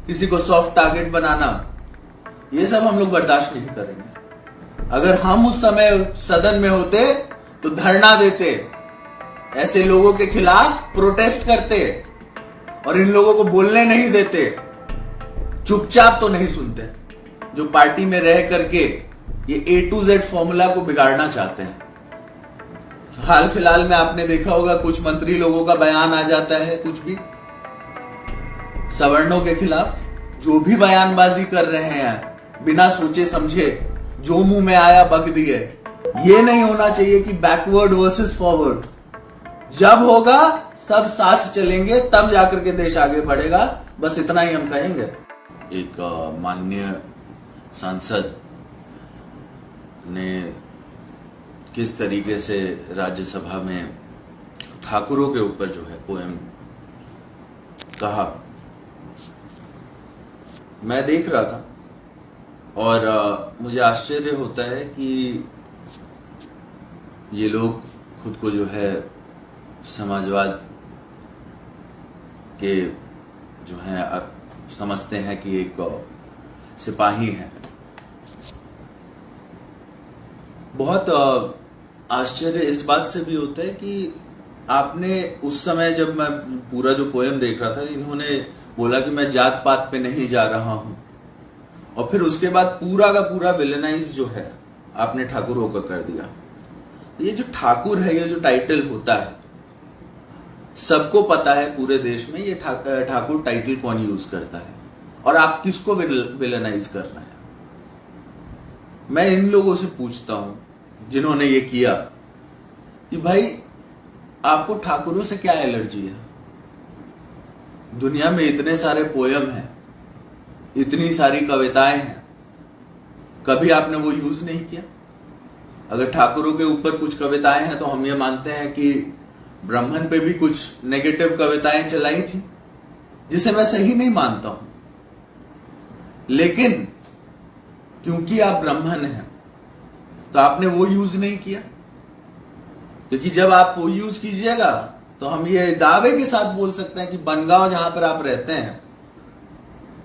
किसी को soft target बनाना, ये सब हम लोग बर्दाश्त नहीं करेंगे। अगर हम उस समय सदन में होते तो धरना देते, ऐसे लोगों के खिलाफ प्रोटेस्ट करते और इन लोगों को बोलने नहीं देते। चुपचाप तो नहीं सुनते जो पार्टी में रह करके ये A to Z फॉर्मूला को बिगाड़ना चाहते हैं। हाल फिलहाल में आपने देखा होगा कुछ मंत्री लोगों का बयान आ जाता है, कुछ भी सवर्णों के खिलाफ जो भी बयानबाजी कर रहे हैं बिना सोचे समझे, जो मुंह में आया बक दिए। ये नहीं होना चाहिए कि बैकवर्ड वर्सेस फॉरवर्ड। जब होगा सब साथ चलेंगे तब जाकर के देश आगे बढ़ेगा, बस इतना ही हम कहेंगे। एक माननीय सांसद ने किस तरीके से राज्यसभा में ठाकुरों के ऊपर जो है पोएम कहा, मैं देख रहा था और मुझे आश्चर्य होता है कि ये लोग खुद को जो है समाजवाद के जो है समझते हैं कि एक सिपाही है। बहुत आश्चर्य इस बात से भी होता है कि आपने उस समय, जब मैं पूरा जो पोएम देख रहा था, इन्होंने बोला कि मैं जात पात पे नहीं जा रहा हूं, और फिर उसके बाद पूरा का पूरा विलेनाइज जो है आपने ठाकुरों का कर दिया। ये जो ठाकुर है, ये जो टाइटल होता है, सबको पता है पूरे देश में ये ठाकुर टाइटल कौन यूज करता है और आप किसको विलेनाइज कर रहे हैं। मैं इन लोगों से पूछता हूं जिन्होंने ये किया कि भाई आपको ठाकुरों से क्या एलर्जी है? दुनिया में इतने सारे पोयम हैं, इतनी सारी कविताएं हैं, कभी आपने वो यूज नहीं किया? अगर ठाकुरों के ऊपर कुछ कविताएं हैं तो हम ये मानते हैं कि ब्राह्मण पे भी कुछ नेगेटिव कविताएं चलाई थी, जिसे मैं सही नहीं मानता हूं, लेकिन क्योंकि आप ब्राह्मण हैं तो आपने वो यूज नहीं किया। क्योंकि जब आप वो यूज कीजिएगा तो हम ये दावे के साथ बोल सकते हैं कि बनगांव जहां पर आप रहते हैं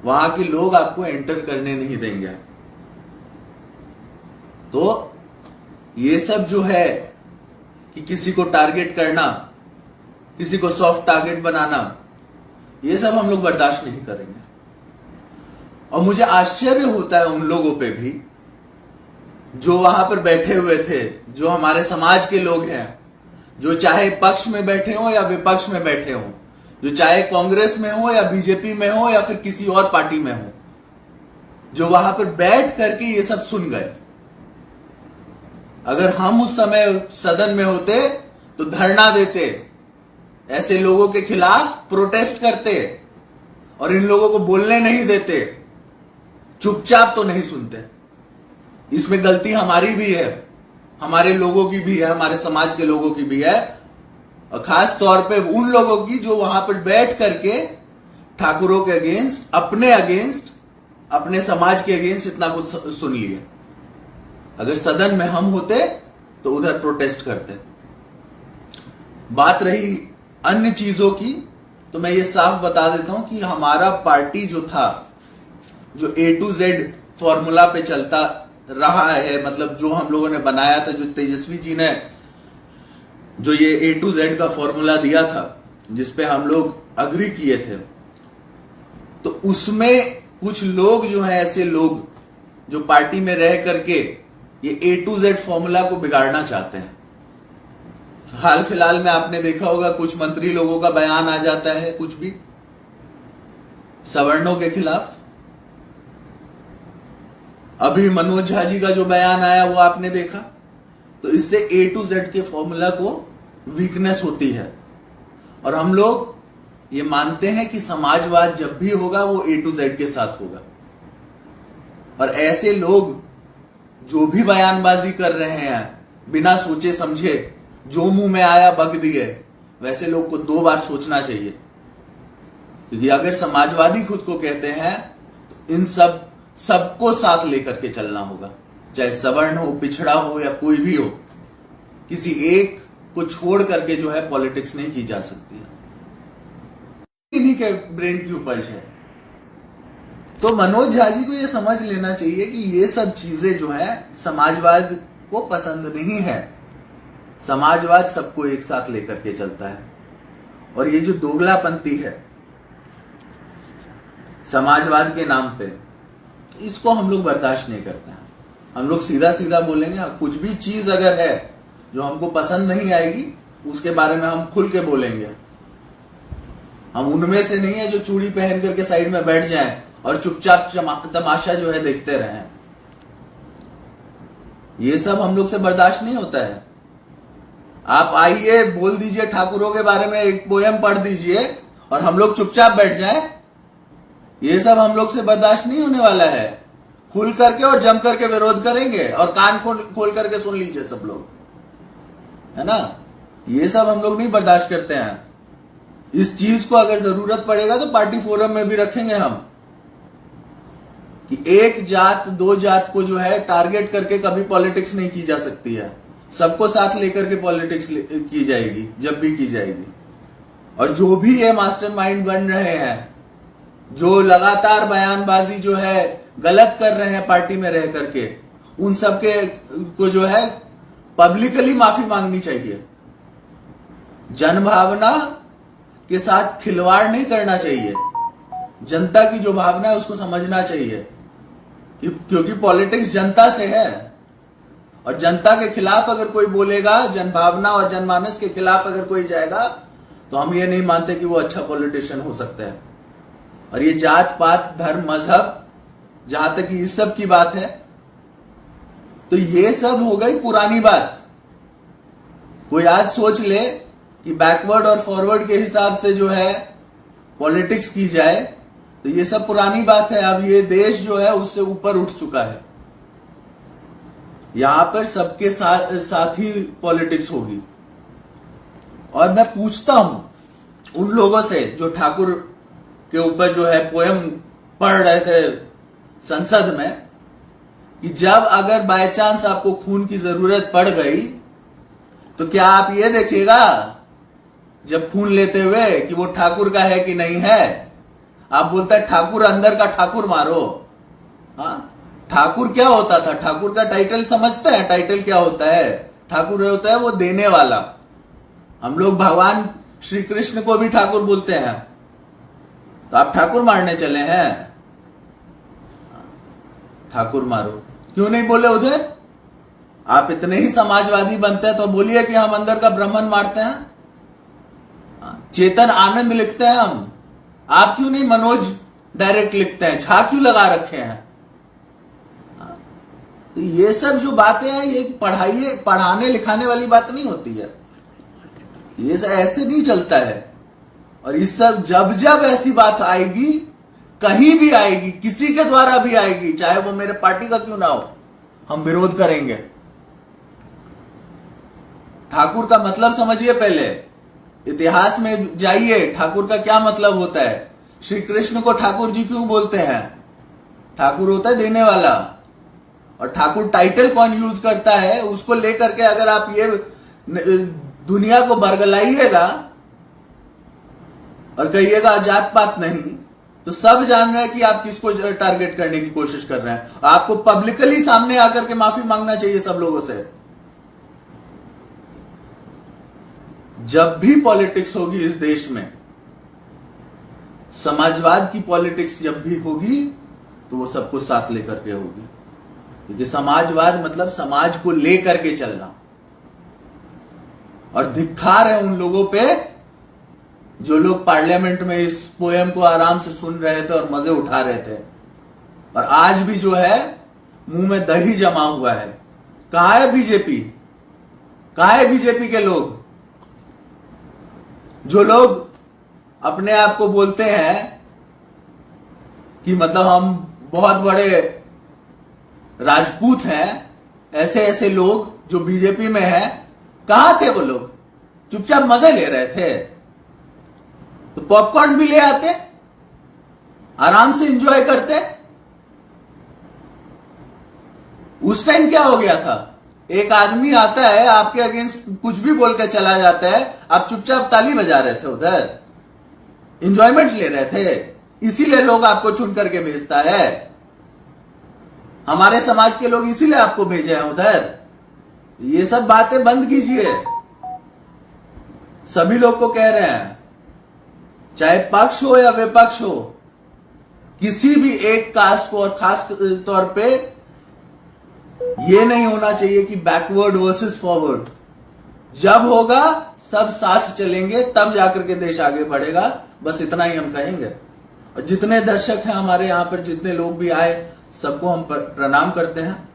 वहां के लोग आपको एंटर करने नहीं देंगे। तो ये सब जो है कि किसी को टारगेट करना, किसी को सॉफ्ट टारगेट बनाना, ये सब हम लोग बर्दाश्त नहीं करेंगे। और मुझे आश्चर्य होता है उन लोगों पे भी जो वहां पर बैठे हुए थे, जो हमारे समाज के लोग हैं, जो चाहे पक्ष में बैठे हो या विपक्ष में बैठे हो, जो चाहे कांग्रेस में हो या बीजेपी में हो या फिर किसी और पार्टी में हो, जो वहां पर बैठ करके ये सब सुन गए। अगर हम उस समय सदन में होते तो धरना देते, ऐसे लोगों के खिलाफ प्रोटेस्ट करते और इन लोगों को बोलने नहीं देते। चुपचाप तो नहीं सुनते। इसमें गलती हमारी भी है, हमारे लोगों की भी है, हमारे समाज के लोगों की भी है, और खास तौर पे उन लोगों की जो वहां पर बैठ करके ठाकुरों के अगेंस्ट, अपने समाज के अगेंस्ट इतना कुछ सुन लिया। अगर सदन में हम होते तो उधर प्रोटेस्ट करते। बात रही अन्य चीजों की, तो मैं ये साफ बता देता हूं कि हमारा पार्टी जो था, जो A to Z फॉर्मूला पे चलता रहा है, मतलब जो हम लोगों ने बनाया था, जो तेजस्वी जी ने जो ये A to Z का फॉर्मूला दिया था, जिसपे हम लोग अग्री किए थे, तो उसमें कुछ लोग जो है, ऐसे लोग जो पार्टी में रह करके ये A to Z फॉर्मूला को बिगाड़ना चाहते हैं। हाल फिलहाल में आपने देखा होगा कुछ मंत्री लोगों का बयान आ जाता है, कुछ भी सवर्णों के खिलाफ। अभी मनोज झा जी का जो बयान आया वो आपने देखा। तो इससे A to Z के फॉर्मूला को वीकनेस होती है, और हम लोग ये मानते हैं कि समाजवाद जब भी होगा वो A to Z के साथ होगा। और ऐसे लोग जो भी बयानबाजी कर रहे हैं बिना सोचे समझे, जो मुंह में आया बक दिए, वैसे लोग को 2 बार सोचना चाहिए। क्योंकि अगर समाजवादी खुद को कहते हैं तो इन सबको साथ लेकर के चलना होगा, चाहे सवर्ण हो, पिछड़ा हो या कोई भी हो। किसी एक को छोड़ करके जो है पॉलिटिक्स नहीं की जा सकती है। इन्हीं के ब्रेन की उपज है। तो मनोज झा जी को ये समझ लेना चाहिए कि ये सब चीजें जो है समाजवाद को पसंद नहीं है। समाजवाद सबको एक साथ लेकर के चलता है, और ये जो दोगलापंथी है समाजवाद के नाम पे, इसको हम लोग बर्दाश्त नहीं करते हैं। हम लोग सीधा सीधा बोलेंगे, कुछ भी चीज अगर है जो हमको पसंद नहीं आएगी उसके बारे में हम खुल के बोलेंगे। हम उनमें से नहीं है जो चूड़ी पहन करके साइड में बैठ जाएं और चुपचाप तमाशा जो है देखते रहें। ये सब हम लोग से बर्दाश्त नहीं होता है। आप आइए, बोल दीजिए ठाकुरों के बारे में एक पोयम पढ़ दीजिए और हम लोग चुपचाप बैठ जाएं, ये सब हम लोग से बर्दाश्त नहीं होने वाला है। खुल करके और जम करके विरोध करेंगे, और कान खोल करके सुन लीजिए सब लोग, है ना। ये सब हम लोग नहीं बर्दाश्त करते हैं। इस चीज को अगर जरूरत पड़ेगा तो पार्टी फोरम में भी रखेंगे हम, कि एक जात दो जात को जो है टारगेट करके कभी पॉलिटिक्स नहीं की जा सकती है। सबको साथ लेकर के पॉलिटिक्स की जाएगी जब भी की जाएगी। और जो भी ये मास्टरमाइंड बन रहे हैं, जो लगातार बयानबाजी जो है गलत कर रहे हैं पार्टी में रह करके, उन सबके को जो है पब्लिकली माफी मांगनी चाहिए। जनभावना के साथ खिलवाड़ नहीं करना चाहिए। जनता की जो भावना है उसको समझना चाहिए, क्योंकि पॉलिटिक्स जनता से है। और जनता के खिलाफ अगर कोई बोलेगा, जनभावना और जनमानस के खिलाफ अगर कोई जाएगा, तो हम ये नहीं मानते कि वो अच्छा पॉलिटिशियन हो सकता है। और ये जात पात धर्म मजहब, जहां तक इस सब की बात है, तो ये सब हो गई पुरानी बात। कोई आज सोच ले कि बैकवर्ड और फॉरवर्ड के हिसाब से जो है पॉलिटिक्स की जाए, तो ये सब पुरानी बात है। अब ये देश जो है उससे ऊपर उठ चुका है। यहां पर सबके साथ ही पॉलिटिक्स होगी। और मैं पूछता हूं उन लोगों से जो ठाकुर के ऊपर जो है पोयम पढ़ रहे थे संसद में, कि जब अगर बाय चांस आपको खून की जरूरत पड़ गई, तो क्या आप ये देखिएगा जब खून लेते हुए कि वो ठाकुर का है कि नहीं है? आप बोलता है ठाकुर अंदर का ठाकुर मारो। हाँ, ठाकुर क्या होता था? ठाकुर का टाइटल समझते हैं? टाइटल क्या होता है? ठाकुर होता है वो देने वाला। हम लोग भगवान श्री कृष्ण को भी ठाकुर बोलते हैं, तो आप ठाकुर मारने चले हैं? ठाकुर मारो क्यों नहीं बोले उधर? आप इतने ही समाजवादी बनते हैं तो बोलिए कि हम अंदर का ब्राह्मण मारते हैं। चेतन आनंद लिखते हैं हम, आप क्यों नहीं मनोज डायरेक्ट लिखते हैं? झा क्यों लगा रखे हैं? तो ये सब जो बातें हैं, ये पढ़ाने लिखाने वाली बात नहीं होती है। ये सब ऐसे नहीं चलता है। और इस सब जब ऐसी बात आएगी, कहीं भी आएगी, किसी के द्वारा भी आएगी, चाहे वो मेरे पार्टी का क्यों ना हो, हम विरोध करेंगे। ठाकुर का मतलब समझिए पहले, इतिहास में जाइए, ठाकुर का क्या मतलब होता है। श्री कृष्ण को ठाकुर जी क्यों बोलते हैं? ठाकुर होता है देने वाला। और ठाकुर टाइटल कौन यूज करता है, उसको लेकर के अगर आप ये दुनिया को बरगलाइएगा और कहिएगा जात पात नहीं, तो सब जान रहे हैं कि आप किसको टारगेट करने की कोशिश कर रहे हैं। आपको पब्लिकली सामने आकर के माफी मांगना चाहिए सब लोगों से। जब भी पॉलिटिक्स होगी इस देश में, समाजवाद की पॉलिटिक्स जब भी होगी, तो वो सबको साथ लेकर के होगी। क्योंकि समाजवाद मतलब समाज को लेकर के चलना। और धिक्कार है उन लोगों पे जो लोग पार्लियामेंट में इस पोएम को आराम से सुन रहे थे और मजे उठा रहे थे, और आज भी जो है मुंह में दही जमा हुआ है। कहां है बीजेपी? कहां है बीजेपी के लोग? जो लोग अपने आप को बोलते हैं कि मतलब हम बहुत बड़े राजपूत हैं, ऐसे लोग जो बीजेपी में हैं, कहां थे वो लोग? चुपचाप मजे ले रहे थे। तो पॉपकॉर्न भी ले आते, आराम से एंजॉय करते। उस टाइम क्या हो गया था? एक आदमी आता है आपके अगेंस्ट कुछ भी बोल के चला जाता है, आप चुपचाप ताली बजा रहे थे, उधर एंजॉयमेंट ले रहे थे। इसीलिए लोग आपको चुन करके भेजता है। हमारे समाज के लोग इसीलिए आपको भेजे हैं उधर। ये सब बातें बंद कीजिए। सभी लोग को कह रहे हैं, चाहे पक्ष हो या विपक्ष हो, किसी भी एक कास्ट को, और खास तौर पे ये नहीं होना चाहिए कि बैकवर्ड वर्सेस फॉरवर्ड। जब होगा सब साथ चलेंगे तब जाकर के देश आगे बढ़ेगा। बस इतना ही हम कहेंगे। और जितने दर्शक हैं हमारे यहां पर, जितने लोग भी आए, सबको हम प्रणाम करते हैं,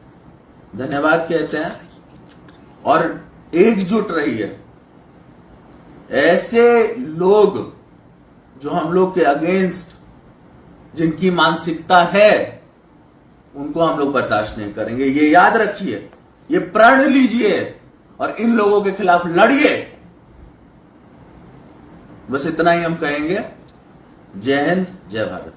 धन्यवाद कहते हैं और एकजुट रहिए। ऐसे लोग जो हम लोग के अगेंस्ट, जिनकी मानसिकता है, उनको हम लोग बर्दाश्त नहीं करेंगे। ये याद रखिए, ये प्रण लीजिए और इन लोगों के खिलाफ लड़िए। बस इतना ही हम कहेंगे। जय हिंद, जय भारत।